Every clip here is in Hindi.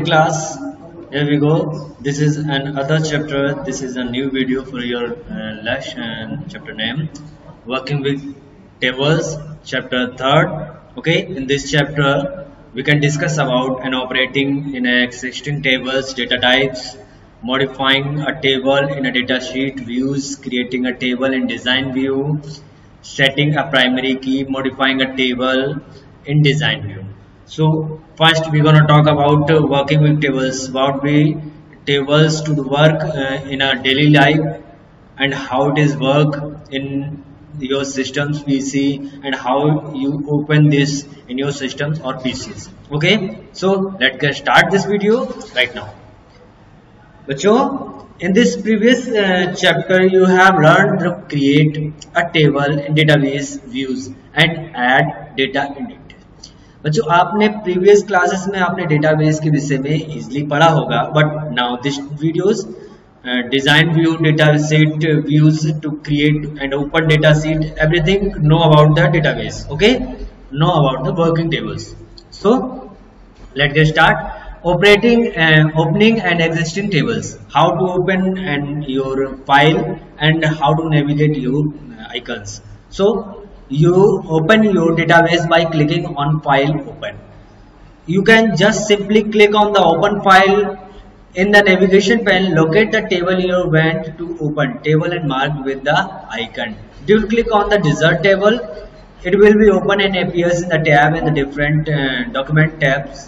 class. Here we go. This is another chapter. This is a new video for your lesson. Chapter name: Working with Tables. Chapter 3rd. Okay. In this chapter, we can discuss about an operating in existing tables, data types, modifying a table in a data sheet, views, creating a table in design view, setting a primary key, modifying a table in design view. So first we're gonna talk about working with tables. What we tables to work in our daily life and how it is work in your systems PC and how you open this in your systems or PCs. Okay, so let's get start this video right now. बच्चों, in this previous chapter you have learned to create a table in database views and add data in it. बच्चों, आपने प्रीवियस क्लासेस में आपने डेटाबेस के विषय में इजीली पढ़ा होगा, but now this videos design view, data set views to create and open data sheet, everything know about the database. Okay, know about the working tables. So let's get start. Opening and existing tables, how to open and your file and how to navigate your icons. So you open your database by clicking on file open. You can just simply click on the open file. In the navigation panel, locate the table you want to open table and mark with the icon. Double click on the desired table. It will be open and appears in the tab in the different document tabs.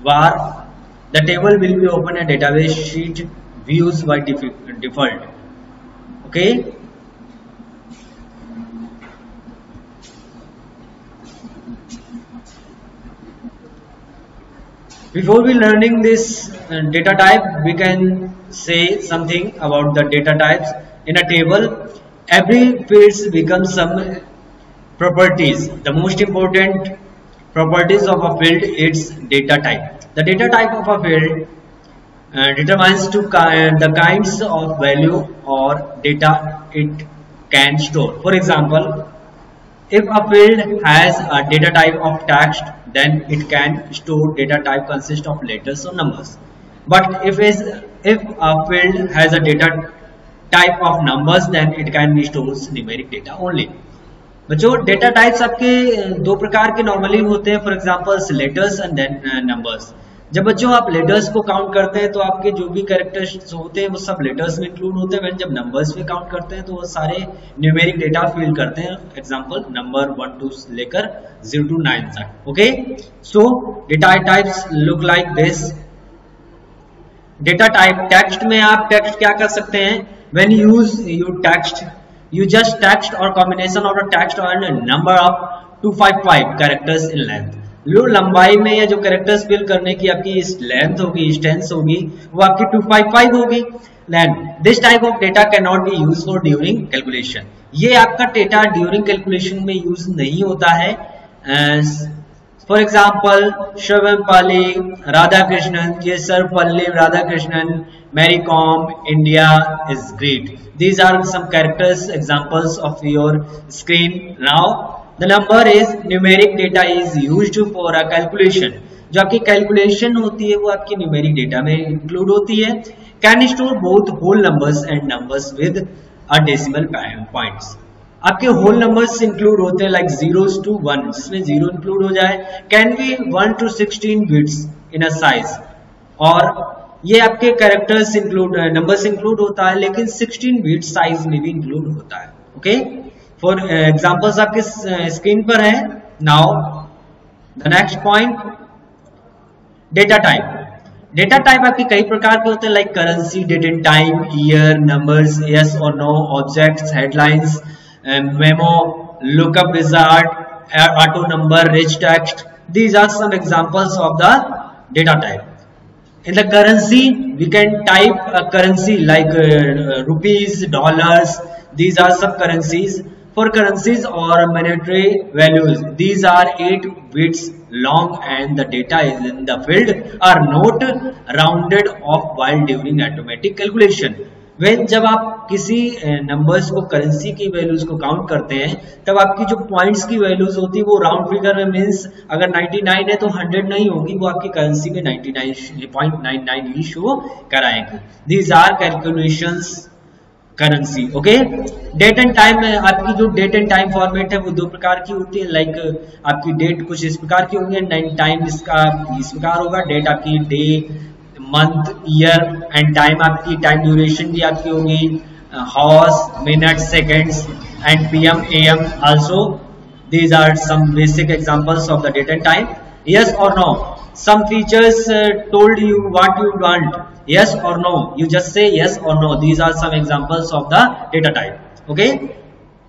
Where the table will be open a database sheet views by default. Okay. Before we learning this data type, we can say something about the data types in a table. Every fields becomes some properties. The most important properties of a field is data type. The data type of a field determines the kinds of value or data it can store. For example, if a field has a data type of text, then it can store data type consist of letters or numbers. But if a field has a data type of numbers, then it can be stores numeric data only. बच्चों, डेटा टाइप्स आपके दो प्रकार के नॉर्मली होते हैं. For example letters and then numbers. जब बच्चों आप लेटर्स को काउंट करते हैं तो आपके जो भी कैरेक्टर्स होते हैं वो सब लेटर्स में इंक्लूड होते हैं. जब नंबर्स में काउंट करते हैं तो वो सारे न्यूमेरिक डेटा फिल करते हैं. एग्जांपल नंबर 1 to लेकर 0 to 9 तक. Okay, so data types look like this. Data type text में आप टेक्स्ट क्या कर सकते हैं? When use you text, you just text or combination of the text and a number of 255 characters in length. लो लंबाई में या जो कैरेक्टर्स फिल करने की आपकी इस लेंथ होगी, डिस्टेंस होगी, वो आपकी 255 होगी. Then this type of data cannot be used for during calculation. ये आपका डेटा ड्यूरिंग कैलकुलेशन में यूज नहीं होता है. फॉर एग्जाम्पल सर्वपल्ली राधाकृष्णन, ये Sarvepalli Radhakrishnan, Mary Kom, India is great. These are some characters examples of your screen. Now the number is numeric data is used for a calculation. जो आपकी कैलकुलेशन होती है वो आपकी न्यूमेरिक डेटा में इंक्लूड होती है. Can store both whole numbers and numbers with a decimal points. आपके होल नंबर्स इंक्लूड होते हैं लाइक 0s to 1, जिसमें 0 इंक्लूड हो जाए. Can be 1 to 16 bits in a size. और ये आपके कैरेक्टर्स इंक्लूड, नंबर्स इंक्लूड होता है, लेकिन 16 बिट साइज में भी इंक्लूड होता है. ओके, फॉर एग्जांपल्स आपके स्क्रीन पर है. Now the next point, data type. Data type आपके कई प्रकार के होते हैं like currency, date and time, year, numbers, yes और no, objects, headlines, memo, lookup wizard, auto number, rich text. These are some examples of the data type. In the currency, we can type a currency like rupees, dollars. These are some currencies. For currencies or monetary values, these are 8 bits long and the data is in the field are not rounded off while during automatic calculation. When जब आप किसी नंबर्स को, करेंसी की वैल्यूज को काउंट करते हैं, तब आपकी जो पॉइंट्स की वैल्यूज होती है वो राउंड फिगर में मीन्स अगर 99 है तो 100 नहीं होगी, वो आपकी करेंसी में 99.99 ही शो कराएंगे। These are calculations currency. Okay, date and time, आपकी जो डेट एंड टाइम फॉर्मेट है वो दो प्रकार की होती है। लाइक आपकी डेट कुछ इस प्रकार की होगी एंड टाइम इसका इस प्रकार होगा। डेट आपकी day, month, year and time आपकी टाइम ड्यूरेशन भी आपकी होगी hours, minute, seconds and PM, AM also. These are some basic examples of the date and time. Yes और no, some features told you what you want, yes or no, you just say yes or no. These are some examples of the data type. Okay,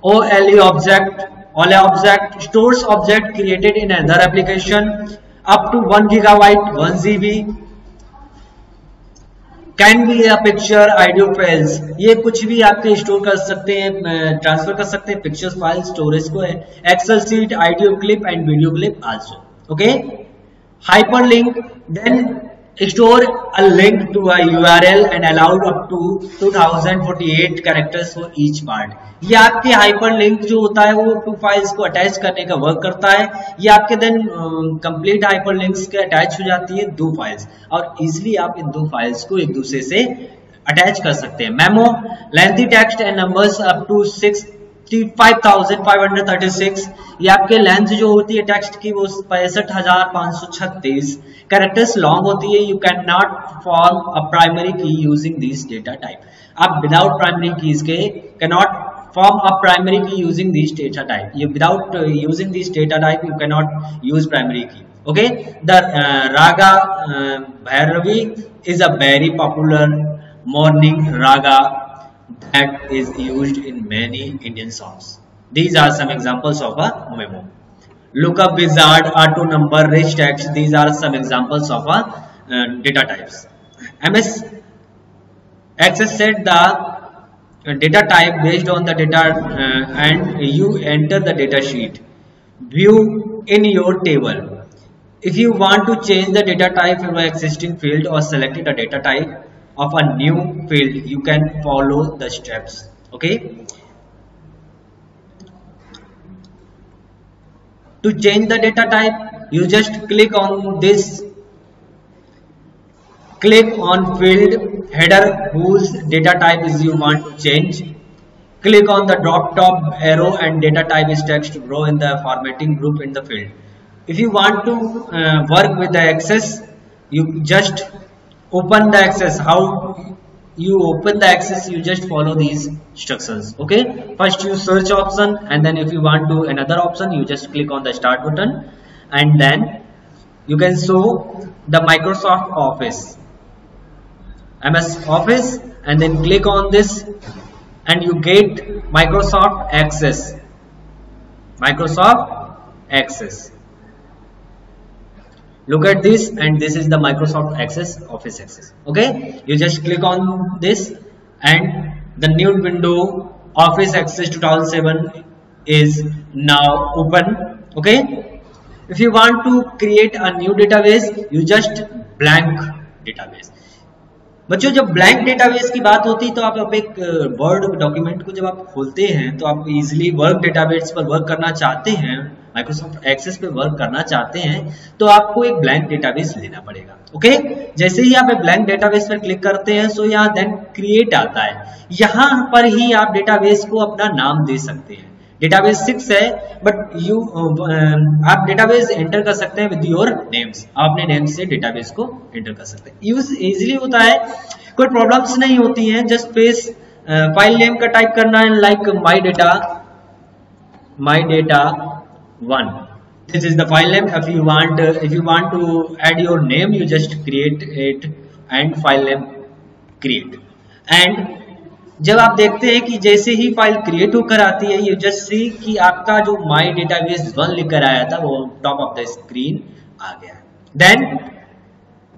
OLE object stores object created in another application up to 1 gigabyte 1 GB. Can be a picture, audio files, ये कुछ भी आपके स्टोर कर सकते हैं, ट्रांसफर कर सकते हैं पिक्चर्स फाइल स्टोरेज को है। Excel sheet, audio clip and video clip also. Okay, hyperlink, then store a link to a URL and allowed up to 2048 characters for each part. ये आपके hyperlink जो होता है वो टू फाइल्स को अटैच करने का वर्क करता है। ये आपके देन कंप्लीट hyperlinks के अटैच हो जाती है दो फाइल्स, और इजिली आप इन दो फाइल्स को एक दूसरे से अटैच कर सकते हैं। Memo, lengthy text and numbers up to 65,536, ये आपके लेंथ जो होती है टेक्स्ट की वो 65,536 कैरेक्टर्स लॉन्ग होती है। You can not form a primary key using this data type. आप विदाउट प्राइमरी कीज के can not form a primary key using this data type. ये without using this data type you can not use primary key. Okay, the raga Bhairavi is a very popular morning raga that is used in many Indian songs. These are some examples of a memo. Lookup, wizard, auto number, rich text. These are some examples of a data types. MS Access set the data type based on the data and you enter the data sheet. View in your table. If you want to change the data type from an existing field or selected a data type of a new field, you can follow the steps. Okay, to change the data type you just click on this, click on field header whose data type is you want to change, click on the drop top arrow and data type is text row in the formatting group in the field. If you want to work with the access, you just open the access. How you open the access? You just follow these instructions. Okay, first you search option and then if you want to another option you just click on the start button and then you can show the Microsoft Office, MS Office, and then click on this and you get Microsoft Access. Microsoft Access. Look at this, and this is the Microsoft Access, Office Access. Okay, you just click on this and the new window Office Access 2007 is now open. Okay, if you want to create a new database you just blank database. बच्चों, जब ब्लैंक डेटाबेस की बात होती है तो आप एक वर्ड डॉक्यूमेंट को जब आप खोलते हैं तो आप इजीली वर्क डेटाबेस पर वर्क करना चाहते हैं, माइक्रोसॉफ्ट एक्सेस पे वर्क करना चाहते हैं, तो आपको एक ब्लैंक डेटाबेस लेना पड़ेगा। ओके, जैसे ही आप एक ब्लैंक डेटाबेस पर क्लिक करते हैं सो यहाँ देन क्रिएट आता है। यहाँ पर ही आप डेटाबेस को अपना नाम दे सकते हैं। डेटाबेस 6 है बट यू आप डेटाबेस एंटर कर सकते हैं विद योर नेम्स। आप अपने नेम से डेटाबेस को एंटर कर सकते हैं। यूज इजीली होता है, कोई प्रॉब्लम्स नहीं होती हैं। जस्ट पेज फाइल नेम का टाइप करना है, like my data 1. This is the file name. If you want to add your name, you just create it and file name create. And जब आप देखते हैं कि जैसे ही फाइल क्रिएट होकर आती है, यू जस्ट सी कि आपका जो माई डेटाबेस 1 लिखकर आया था वो टॉप ऑफ द स्क्रीन आ गया। Then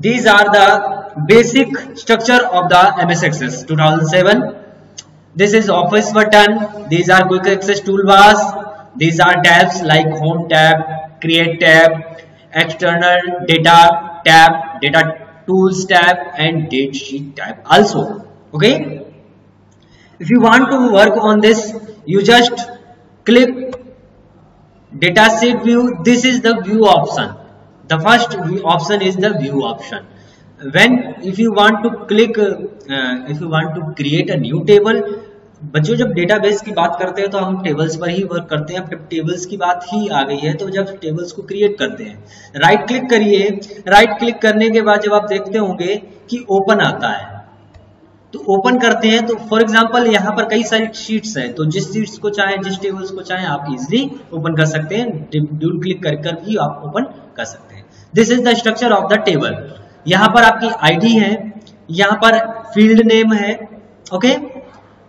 these are the basic structure of the MS Access 2007. This is Office button. These are quick access toolbars. These are tabs like Home tab, Create tab, External Data tab, Data Tools tab, and Date Sheet tab also. Okay. If you want to work on this, you just click data sheet view. This is the view option. The first option is the view option. If you want to create a new table, बच्चों जब डेटाबेस की बात करते हैं तो हम टेबल्स पर ही वर्क करते हैं. अब टेबल्स की बात ही आ गई है तो जब टेबल्स को क्रिएट करते हैं राइट क्लिक करिए. राइट क्लिक करने के बाद जब आप देखते होंगे कि ओपन आता है तो ओपन करते हैं. तो फॉर एग्जांपल यहाँ पर कई सारी शीट्स हैं, तो जिस शीट्स को चाहे, जिस टेबल्स को चाहे आप इजिली ओपन कर सकते हैं. डबल क्लिक कर भी आप ओपन कर सकते हैं. This is the structure of the table. यहाँ पर आपकी आईडी है, यहाँ पर फील्ड नेम है. ओके,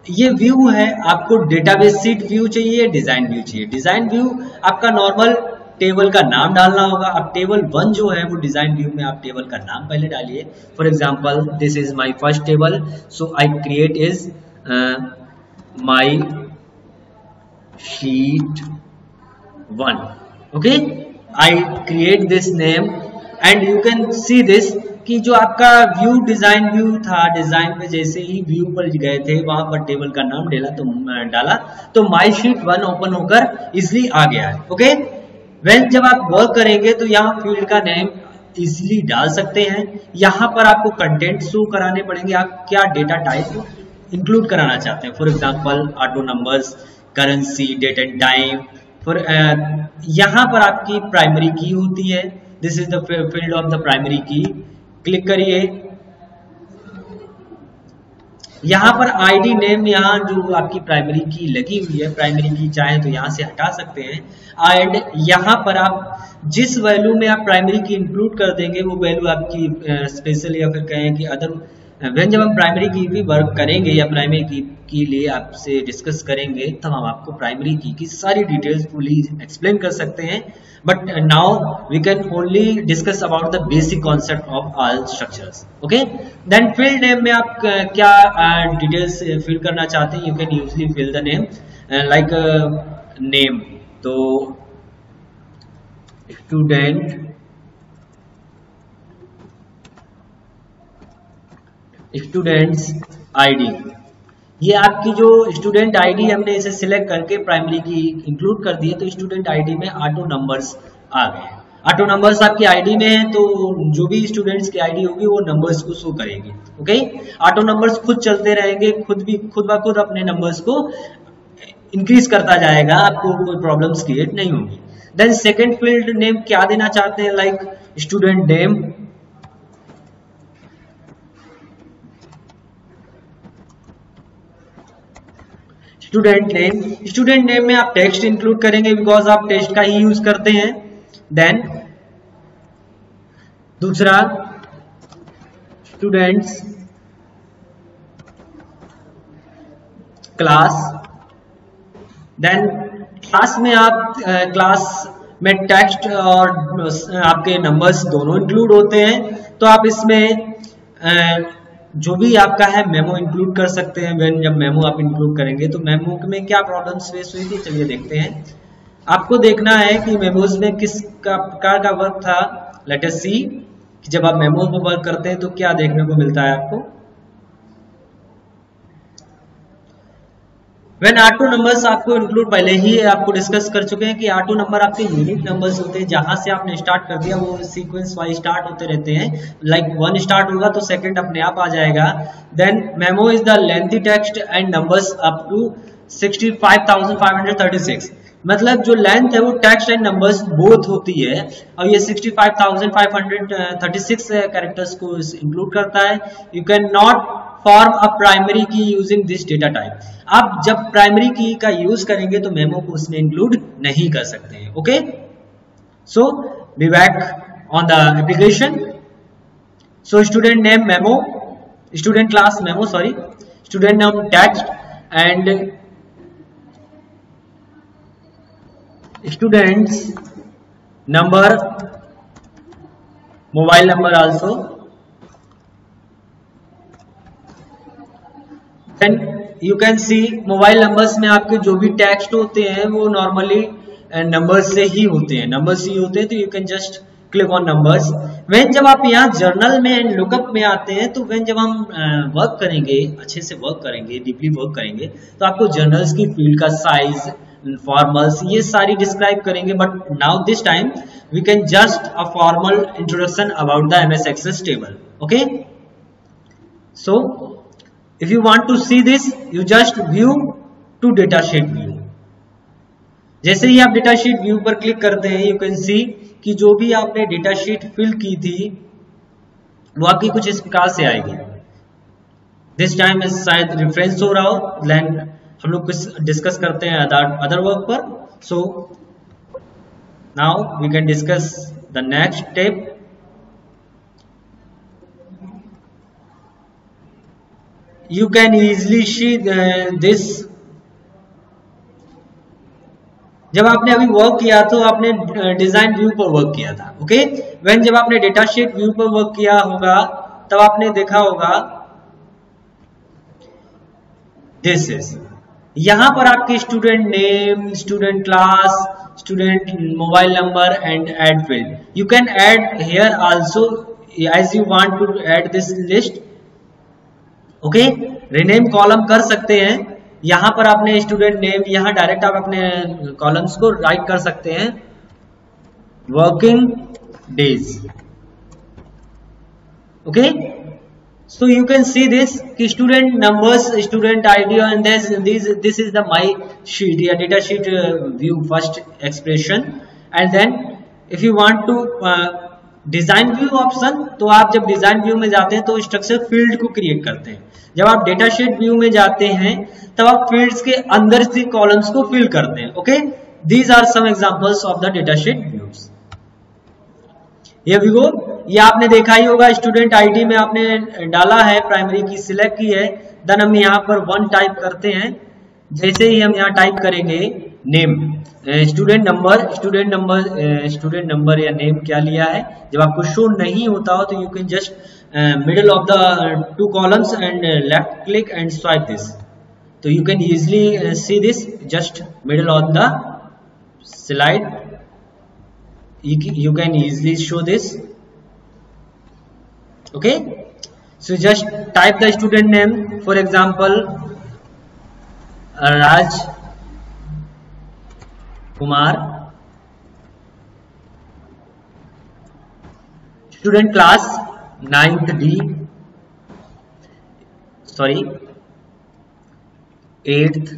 ये व्यू है. आपको डेटाबेस शीट व्यू चाहिए, डिजाइन व्यू चाहिए. डिजाइन व्यू आपका नॉर्मल टेबल का नाम डालना होगा. अब टेबल 1 जो है वो डिजाइन व्यू में आप टेबल का नाम पहले डालिए. For example this is my first table, so I create is my sheet 1. Okay, I create this name and you can see this कि जो आपका व्यू डिजाइन व्यू था, डिजाइन में जैसे ही व्यू पर गए थे वहां पर टेबल का नाम डाला तो माय शीट 1 ओपन होकर इजिली आ गया है. ओके, जब आप वर्क करेंगे तो यहाँ फील्ड का नेम इजिली डाल सकते हैं. यहाँ पर आपको कंटेंट शो कराने पड़ेंगे, आप क्या डेटा टाइप इंक्लूड कराना चाहते हैं. For example auto numbers, currency, date and time. यहाँ पर आपकी प्राइमरी की होती है. This is the field of the primary key. Click करिए. यहाँ पर आईडी नेम, यहाँ जो आपकी प्राइमरी की लगी हुई है, प्राइमरी की चाहे तो यहाँ से हटा सकते हैं. एंड यहाँ पर आप जिस वैल्यू में आप प्राइमरी की इंक्लूड कर देंगे वो वैल्यू आपकी स्पेशल या फिर कहें कि अदर. जब हम प्राइमरी की भी वर्क करेंगे या प्राइमरी की के लिए आपसे डिस्कस करेंगे तब हम आपको प्राइमरी की सारी डिटेल्स फुली एक्सप्लेन कर सकते हैं. But now we can only discuss about the basic concept of all structures. Okay, then field name में आप क्या डिटेल्स फिल करना चाहते हैं. You can usually fill the name like name. तो स्टूडेंट्स आईडी, ये आपकी जो स्टूडेंट आईडी हमने इसे सिलेक्ट करके प्राइमरी की इंक्लूड कर दी है तो स्टूडेंट आईडी में ऑटो नंबर्स आ गए. ऑटो नंबर्स आपकी आईडी में है तो जो भी स्टूडेंट्स की आईडी होगी वो नंबर्स को शो करेगी. ओके, ऑटो नंबर्स खुद चलते रहेंगे, खुद ब खुद अपने नंबर्स को इंक्रीज करता जाएगा, आपको कोई प्रॉब्लम्स क्रिएट नहीं होगी. देन सेकेंड फील्ड नेम क्या देना चाहते हैं, like student name. Student name में आप टेक्स्ट इंक्लूड करेंगे बिकॉज आप टेक्स्ट का ही यूज करते हैं. देन दूसरा स्टूडेंट्स क्लास. देन क्लास में आप क्लास में टेक्स्ट और आपके नंबर्स दोनों इंक्लूड होते हैं तो आप इसमें जो भी आपका है मेमो इंक्लूड कर सकते हैं. जब मेमो आप इंक्लूड करेंगे तो मेमो में क्या प्रॉब्लम्स फेस हुई थी चलिए देखते हैं. आपको देखना है कि मेमोज में किस प्रकार का वर्क था. लेट अस सी कि जब आप मेमोज में वर्क करते हैं तो क्या देखने को मिलता है आपको. व्हेन ऑटो नंबर्स आपको इंक्लूड, पहले ही आपको डिस्कस कर चुके हैं कि ऑटो नंबर आपके यूनिक नंबर्स होते हैं. जहां से आपने स्टार्ट कर दिया वो सीक्वेंस वाइज स्टार्ट होते रहते हैं. लाइक 1 स्टार्ट होगा तो सेकंड अपने आप आ जाएगा. Then memo is the lengthy text and numbers up to 65,536. मतलब जो लेंथ है वो टेक्स्ट एंड नंबर्स बोथ होती है और ये 65,536 कैरेक्टर्स को इंक्लूड करता है. You can not form a primary key using this data type. आप जब प्राइमरी की का यूज करेंगे तो मेमो को उसमें इंक्लूड नहीं कर सकते हैं. Okay, so be back on the application. So student name memo, student class memo, sorry, student name text and students number, mobile number also. Then you can see mobile numbers में आपके जो भी टेक्स्ट होते हैं वो नॉर्मली नंबर्स से ही होते हैं, तो you can just click on numbers. When जब आप यहाँ जर्नल में एंड लुकअप में आते हैं तो व्हेन जब हम वर्क करेंगे, अच्छे से वर्क करेंगे, डीपली वर्क करेंगे, तो आपको जर्नल्स की फील्ड का साइज, फॉर्मल्स, ये सारी डिस्क्राइब करेंगे। But now this time we can just a formal introduction about the MS Access table. Okay, so if you want to see this, you just view to data sheet view. जैसे ही आप डेटा शीट व्यू पर क्लिक करते हैं, यू कैन सी कि जो भी आपने डेटा शीट फिल की थी वो आपकी कुछ इस प्रकार से आएगी। दिस टाइम शायद रेफरेंस हो रहा हो, देन हम लोग कुछ डिस्कस करते हैं अदर वर्क पर। So now we can discuss the next step. You can easily see this. जब आपने अभी वर्क किया तो आपने डिजाइन व्यू पर वर्क किया था। ओके, व्हेन जब आपने डेटा शीट व्यू पर वर्क किया होगा तब आपने देखा होगा दिस इज, यहां पर आपके student name, student class, student mobile number and add field. You can add here also as you want to add this list. Okay, rename column कर सकते हैं। यहां पर आपने स्टूडेंट नेम, यहां डायरेक्ट आप अपने कॉलम्स को राइट कर सकते हैं working days. Okay, so you can see this कि student numbers, student ID and this is the my sheet या data sheet view first expression. And then if you want to design view option, तो आप जब डिजाइन व्यू में जाते हैं तो स्ट्रक्चर फील्ड को क्रिएट करते हैं। जब आप डेटा शीट व्यू में जाते हैं तब आप फील्ड्स के अंदर से कॉलम्स को फिल करते हैं। Okay, these are some examples of the data sheet views. ये व्यू, ये आपने देखा ही होगा, स्टूडेंट आईडी में आपने डाला है, प्राइमरी की सिलेक्ट की है, देन हम यहाँ पर 1 टाइप करते हैं। जैसे ही हम यहाँ टाइप करेंगे नेम, स्टूडेंट नंबर या नेम क्या लिया है, जब आपको शो नहीं होता हो तो you can just middle of the 2 columns and left click and swipe this, so you can easily see this just middle of the slide. You can easily show this. Okay, so just type the student name, for example Raj Kumar, student class 9th D, sorry 8th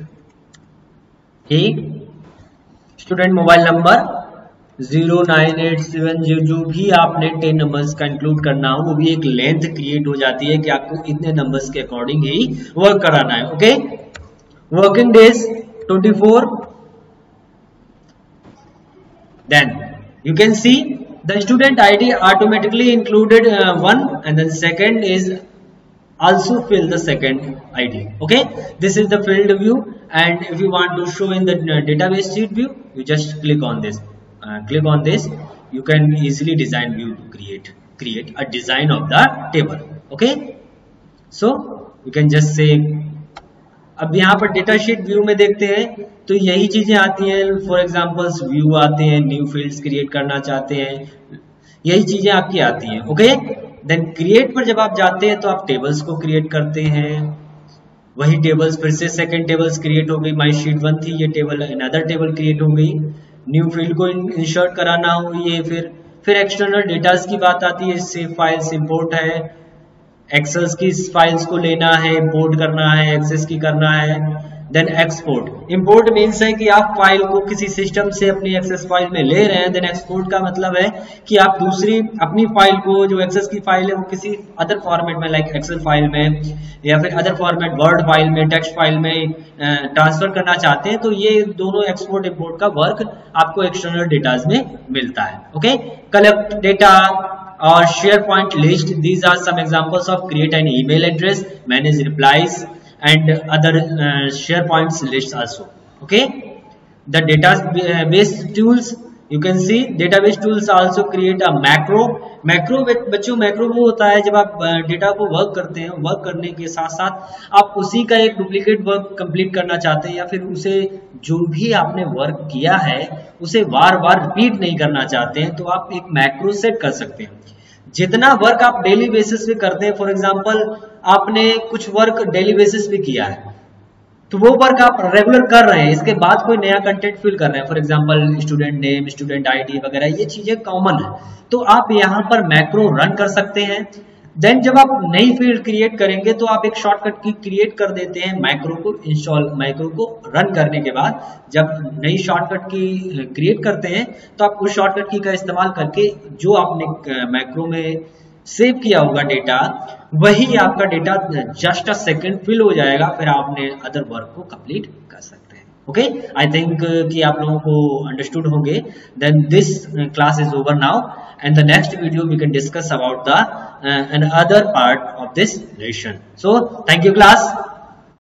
A, student mobile number 0987, जो भी आपने 10 नंबर्स का इंक्लूड करना हो वो भी एक लेंथ क्रिएट हो जाती है कि आपको इतने नंबर्स के अकॉर्डिंग ही वर्क कराना है। Okay, working days 24, then you can see the student ID automatically included 1 and then second is also fill the second ID. Okay, this is the field view, and if you want to show in the database sheet view, you just click on this. You can easily design view to create a design of the table. Okay, so you can just say, अब यहाँ पर डेटा शीट व्यू में देखते हैं तो यही चीजें आती हैं। फॉर एग्जांपल्स व्यू आते हैं, न्यू फील्ड्स क्रिएट करना चाहते हैं, यही चीजें आपकी आती हैं। ओके, देन क्रिएट पर जब आप जाते हैं तो आप टेबल्स को क्रिएट करते हैं। वही टेबल्स फिर से सेकंड टेबल्स क्रिएट हो गई, माई शीट 1 थी, ये टेबल अनदर टेबल क्रिएट हो गई। न्यू फील्ड को इंसर्ट कराना हो, ये फिर एक्सटर्नल डेटास की बात आती है, इससे फाइल्स इंपोर्ट है, एक्सेल्स की फाइल्स को लेना है, इंपोर्ट करना है, एक्सेस की करना है। देन एक्सपोर्ट, इंपोर्ट मीन्स है कि आप फाइल को किसी सिस्टम से अपनी एक्सेस फाइल में ले रहे हैं। देन एक्सपोर्ट का मतलब है कि आप दूसरी अपनी फाइल को, जो एक्सेस की फाइल है, वो किसी अदर फॉर्मेट में, लाइक एक्सेल फाइल में या फिर अदर फॉर्मेट, वर्ड फाइल में, टेक्स्ट फाइल में ट्रांसफर करना चाहते हैं। तो ये दोनों एक्सपोर्ट इंपोर्ट का वर्क आपको एक्सटर्नल डेटाज में मिलता है। ओके, कलेक्ट डेटा और SharePoint list, these are some examples of create an email address, manage replies and other SharePoint lists also. Okay, the database tools, You can see database tools also create a macro. बच्चों मैक्रो वो होता है जब आप डेटा को वर्क करते हैं, वर्क करने के साथ साथ आप उसी का एक डुप्लीकेट वर्क कंप्लीट करना चाहते हैं, या फिर उसे जो भी आपने वर्क किया है उसे बार बार रिपीट नहीं करना चाहते हैं, तो आप एक मैक्रो सेट कर सकते हैं। जितना वर्क आप डेली बेसिस पे करते हैं, फॉर एग्जांपल आपने कुछ वर्क डेली बेसिस पे किया है, तो वो वर्क आप रेगुलर कर रहे हैं, इसके बाद कोई नया कंटेंट फिल कर रहे हैं, for example student name, student ID वगैरह, ये चीजें कॉमन है, तो आप यहाँ पर मैक्रो रन कर सकते हैं। देन जब आप नई फील्ड क्रिएट करेंगे तो आप एक शॉर्टकट की क्रिएट कर देते हैं मैक्रो को रन करने के बाद। जब नई शॉर्टकट की क्रिएट करते हैं तो आप उस शॉर्टकट की का इस्तेमाल करके जो आपने मैक्रो में सेव किया होगा डेटा, वही आपका data just a second fill हो जाएगा, फिर आपने अदर वर्क को कंप्लीट कर सकते हैं। ओके, आई थिंक कि आप लोगों को अंडरस्टूड होंगे। Then this class is over now, and the next video we can discuss about the another part of this lesson. So thank you class.